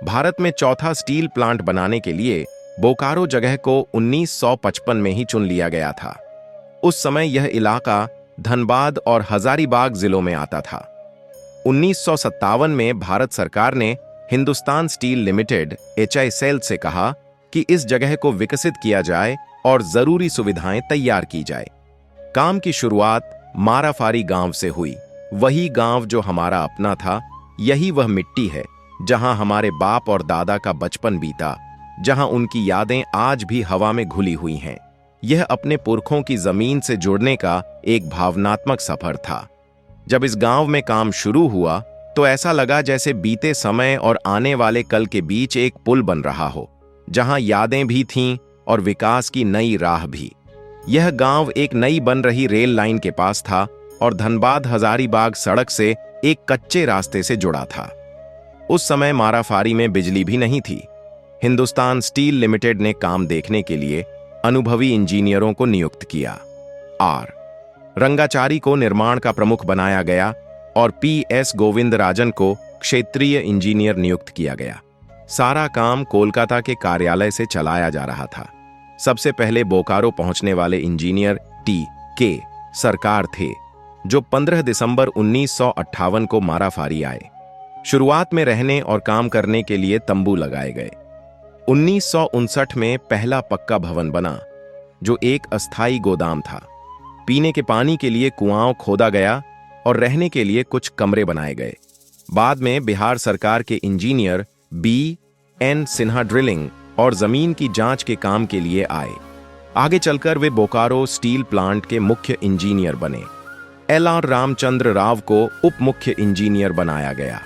भारत में चौथा steel plant बनाने के लिए बोकारो जगह को 1955 में ही चुन लिया गया था। उस समय यह इलाका धनबाद और हजारीबाग जिलों में आता था। 1957 में भारत सरकार ने हिंदुस्तान स्टील लिमिटेड HISL से कहा कि इस जगह को विकसित किया जाए और जरूरी सुविधाएं तैयार की जाए। काम की शुरुआत माराफारी गांव से हुई। वही गांव जो हमारा अपना था, यही वह मिट्टी है जहां हमारे बाप और दादा का बचपन बीता, जहां उनकी यादें आज भी हवा में घुली हुई हैं। यह अपने पुरखों की जमीन से जुड़ने का एक भावनात्मक सफर था। जब इस गांव में काम शुरू हुआ तो ऐसा लगा जैसे बीते समय और आने वाले कल के बीच एक पुल बन रहा हो, जहां यादें भी थीं और विकास की नई राह भी। यह गांव एक नई बन रही रेल लाइन के पास था और धनबाद हजारीबाग सड़क से एक कच्चे रास्ते से जुड़ा था। उस समय माराफारी में बिजली भी नहीं थी। हिंदुस्तान स्टील लिमिटेड ने काम देखने के लिए अनुभवी इंजीनियरों को नियुक्त किया। आर रंगाचारी को निर्माण का प्रमुख बनाया गया और PS गोविंदराजन को क्षेत्रीय इंजीनियर नियुक्त किया गया। सारा काम कोलकाता के कार्यालय से चलाया जा रहा था। सबसे पहले बोकारो पहुंचने वाले इंजीनियर T.K. सरकार थे, जो 15 दिसंबर 1958 को माराफारी आए। शुरुआत में रहने और काम करने के लिए तंबू लगाए गए। 1959 में पहला पक्का भवन बना, जो एक अस्थायी गोदाम था। पीने के पानी के लिए कुआं खोदा गया और रहने के लिए कुछ कमरे बनाए गए। बाद में बिहार सरकार के इंजीनियर B.N. सिन्हा ड्रिलिंग और जमीन की जांच के काम के लिए आए। आगे चलकर वे बोकारो स्टील प्लांट के मुख्य इंजीनियर बने। LR रामचंद्र राव को उप मुख्य इंजीनियर बनाया गया।